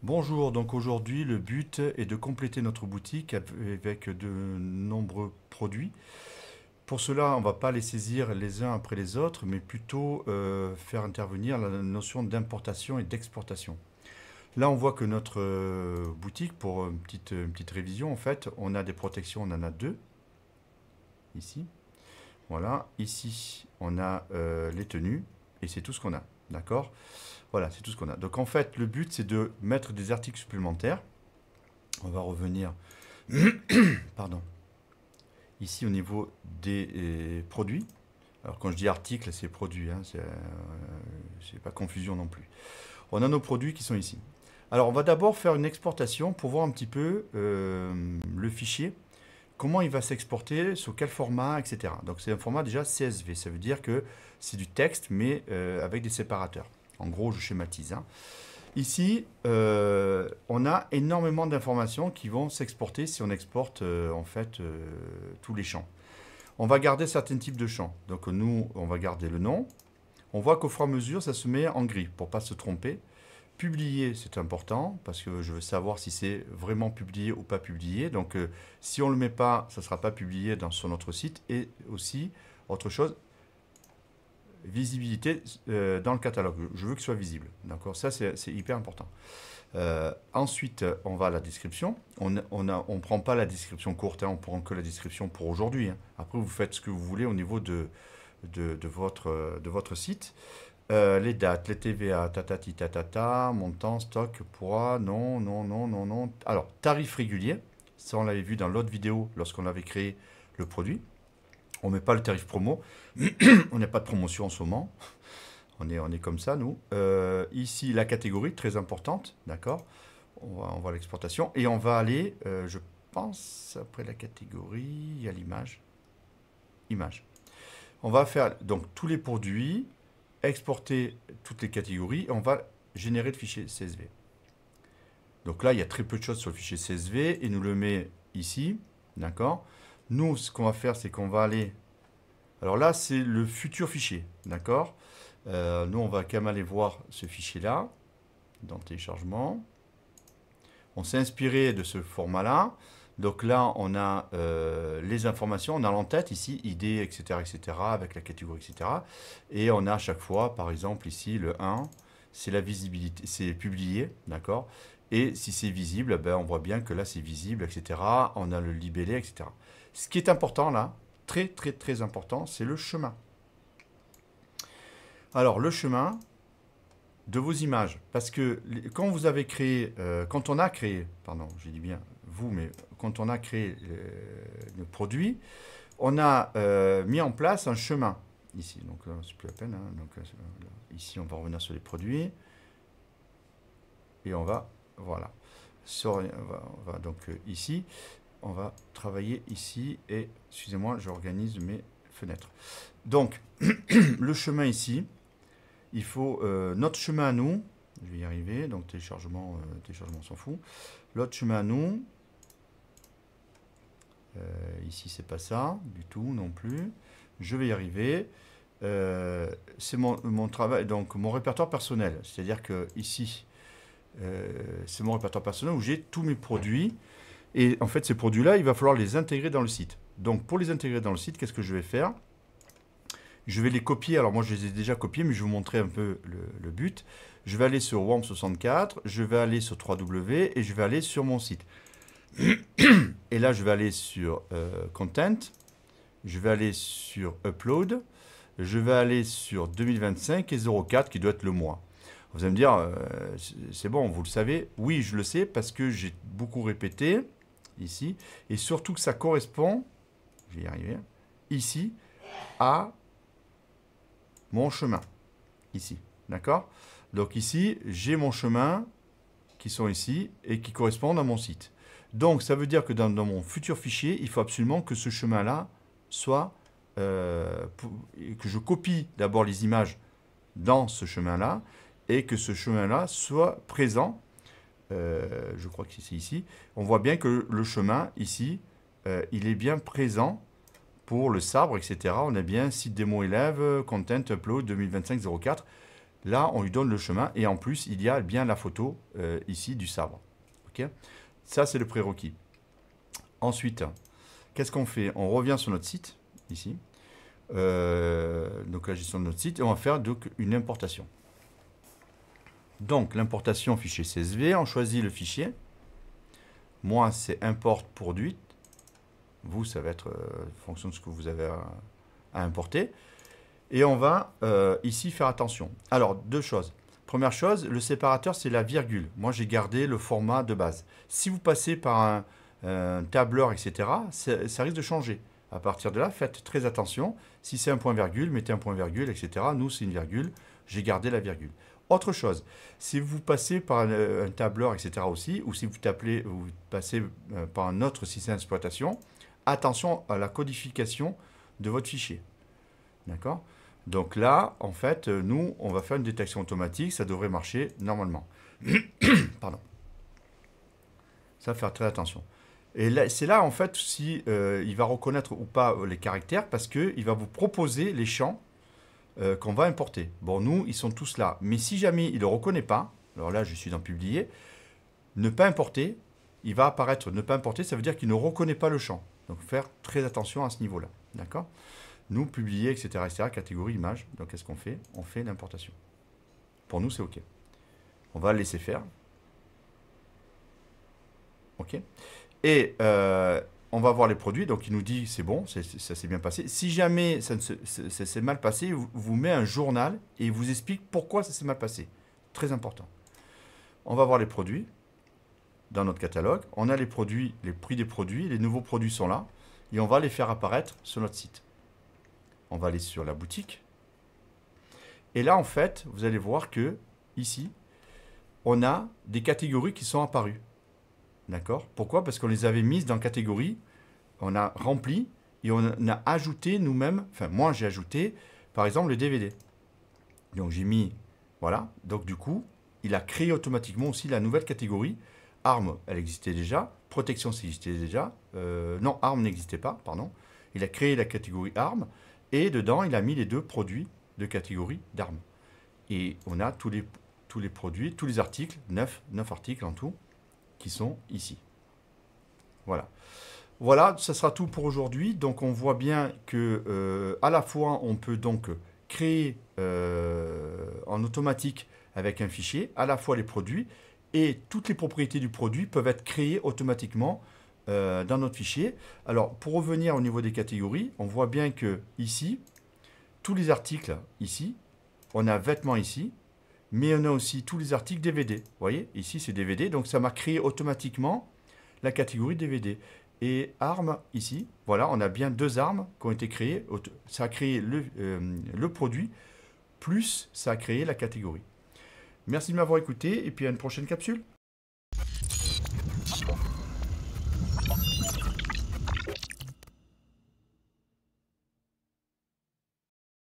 Bonjour, donc aujourd'hui le but est de compléter notre boutique avec de nombreux produits. Pour cela, on ne va pas les saisir les uns après les autres, mais plutôt faire intervenir la notion d'importation et d'exportation. Là, on voit que notre boutique, pour une petite révision, en fait, on a des protections, on en a deux, ici. Voilà, ici, on a les tenues, et c'est tout ce qu'on a, d'accord? Voilà, c'est tout ce qu'on a. Donc en fait, le but, c'est de mettre des articles supplémentaires. On va revenir, pardon, ici au niveau des produits. Alors quand je dis article, c'est produit, hein, c'est pas confusion non plus. On a nos produits qui sont ici. Alors on va d'abord faire une exportation pour voir un petit peu le fichier, comment il va s'exporter, sur quel format, etc. Donc c'est un format déjà CSV, ça veut dire que c'est du texte mais avec des séparateurs. En gros, je schématise. Hein. Ici, on a énormément d'informations qui vont s'exporter si on exporte en fait tous les champs. On va garder certains types de champs. Donc nous, on va garder le nom. On voit qu'au fur et à mesure, ça se met en gris pour ne pas se tromper. Publier, c'est important parce que je veux savoir si c'est vraiment publié ou pas publié. Donc si on ne le met pas, ça ne sera pas publié sur notre site. Et aussi, autre chose, visibilité dans le catalogue. Je veux que ce soit visible. D'accord. Ça, c'est hyper important. Ensuite, on va à la description. On ne prend pas la description courte, hein, on prend que la description pour aujourd'hui. Hein. Après, vous faites ce que vous voulez au niveau de votre site. Les dates, les TVA, tatati tatata, montant, stock, poids, non, non, non, non, non. Alors, tarif régulier, ça on l'avait vu dans l'autre vidéo lorsqu'on avait créé le produit. On ne met pas le tarif promo, on n'a pas de promotion en ce moment. On est comme ça, nous. Ici, la catégorie, très importante, d'accord. On va à l'exportation. Et on va aller, je pense, après la catégorie, il y a l'image. Image. On va faire donc tous les produits, exporter toutes les catégories, et on va générer le fichier CSV. Donc là, il y a très peu de choses sur le fichier CSV, et nous le met ici, d'accord. Nous, ce qu'on va faire, c'est qu'on va aller... Alors là, c'est le futur fichier, d'accord. Nous, on va quand même aller voir ce fichier-là, dans le téléchargement. On s'est inspiré de ce format-là. Donc là, on a les informations, on a l'entête ici, ID, etc., etc., avec la catégorie, etc. Et on a à chaque fois, par exemple, ici, le 1, c'est la visibilité, c'est publié, d'accord. Et si c'est visible, ben, on voit bien que là, c'est visible, etc. On a le libellé, etc. Ce qui est important là, très, très, très important, c'est le chemin. Alors, le chemin de vos images. Parce que quand vous avez créé, quand on a créé, pardon, j'ai dit bien vous, mais quand on a créé le produit, on a mis en place un chemin ici. Donc, c'est plus la peine. Hein, donc, ici, on va revenir sur les produits. Et on va, voilà. On va donc ici, on va travailler ici. Et, excusez-moi, j'organise mes fenêtres. Donc, le chemin ici, il faut notre chemin à nous, je vais y arriver, donc téléchargement, on s'en fout. L'autre chemin à nous, ici c'est pas ça du tout non plus, je vais y arriver. C'est mon travail, donc mon répertoire personnel, c'est-à-dire que ici, c'est mon répertoire personnel où j'ai tous mes produits, et en fait ces produits-là, il va falloir les intégrer dans le site. Donc pour les intégrer dans le site, qu'est-ce que je vais faire ? Je vais les copier. Alors moi, je les ai déjà copiés, mais je vais vous montrer un peu le but. Je vais aller sur WORM64, je vais aller sur www et je vais aller sur mon site. Et là, je vais aller sur Content, je vais aller sur Upload, je vais aller sur 2025 et 04 qui doit être le mois. Vous allez me dire, c'est bon, vous le savez. Oui, je le sais parce que j'ai beaucoup répété ici. Et surtout que ça correspond, je vais y arriver, ici, à mon chemin, ici, d'accord. Donc ici, j'ai mon chemin qui sont ici et qui correspondent à mon site. Donc ça veut dire que dans mon futur fichier, il faut absolument que ce chemin-là soit, que je copie d'abord les images dans ce chemin-là et que ce chemin-là soit présent. Je crois que c'est ici. On voit bien que le chemin ici, il est bien présent. Pour le sabre, etc., on a bien site démo élève, content, upload 2025-04. Là, on lui donne le chemin et en plus, il y a bien la photo ici du sabre. Ok, ça, c'est le prérequis. Ensuite, qu'est-ce qu'on fait? On revient sur notre site, ici. Donc la gestion de notre site, et on va faire donc une importation. Donc l'importation fichier CSV, on choisit le fichier. Moi, c'est import produit. Vous, ça va être en fonction de ce que vous avez à importer. Et on va ici faire attention. Alors, deux choses. Première chose, le séparateur, c'est la virgule. Moi, j'ai gardé le format de base. Si vous passez par un tableur, etc., ça risque de changer. À partir de là, faites très attention. Si c'est un point-virgule, mettez un point-virgule, etc. Nous, c'est une virgule. J'ai gardé la virgule. Autre chose, si vous passez par un tableur, etc. aussi, ou si vous passez par un autre système d'exploitation, attention à la codification de votre fichier. D'accord? Donc là, en fait, nous, on va faire une détection automatique. Ça devrait marcher normalement. Pardon. Ça, faire très attention. Et c'est là, en fait, si il va reconnaître ou pas les caractères, parce qu'il va vous proposer les champs qu'on va importer. Bon, nous, ils sont tous là. Mais si jamais il ne le reconnaît pas, alors là, je suis dans Publier, ne pas importer, il va apparaître ne pas importer, ça veut dire qu'il ne reconnaît pas le champ. Donc, faire très attention à ce niveau-là. D'accord? Nous, Publier, etc., catégorie, image. Donc, qu'est-ce qu'on fait? On fait l'importation. Pour nous, c'est OK. On va le laisser faire. OK. Et on va voir les produits. Donc, il nous dit c'est bon, ça s'est bien passé. Si jamais ça s'est mal passé, il vous met un journal et il vous explique pourquoi ça s'est mal passé. Très important. On va voir les produits dans notre catalogue. On a les produits, les prix des produits. Les nouveaux produits sont là. Et on va les faire apparaître sur notre site. On va aller sur la boutique. Et là, en fait, vous allez voir que ici, on a des catégories qui sont apparues. D'accord? Pourquoi? Parce qu'on les avait mises dans catégorie, on a rempli et on a ajouté nous-mêmes, enfin moi j'ai ajouté par exemple le DVD. Donc j'ai mis, voilà, donc du coup, il a créé automatiquement aussi la nouvelle catégorie. Arme, elle existait déjà, protection, ça existait déjà, non, arme n'existait pas, pardon. Il a créé la catégorie arme et dedans il a mis les deux produits de catégorie d'armes. Et on a tous les produits, tous les articles, 9 articles en tout, qui sont ici. Voilà. Voilà, ça sera tout pour aujourd'hui. Donc on voit bien que à la fois on peut donc créer en automatique avec un fichier, à la fois les produits et toutes les propriétés du produit peuvent être créées automatiquement dans notre fichier. Alors pour revenir au niveau des catégories, on voit bien que ici, tous les articles ici, on a vêtements ici, mais on a aussi tous les articles DVD. Vous voyez, ici c'est DVD, donc ça m'a créé automatiquement la catégorie DVD. Et armes ici, voilà, on a bien deux armes qui ont été créées. Ça a créé le produit, plus ça a créé la catégorie. Merci de m'avoir écouté, et puis à une prochaine capsule.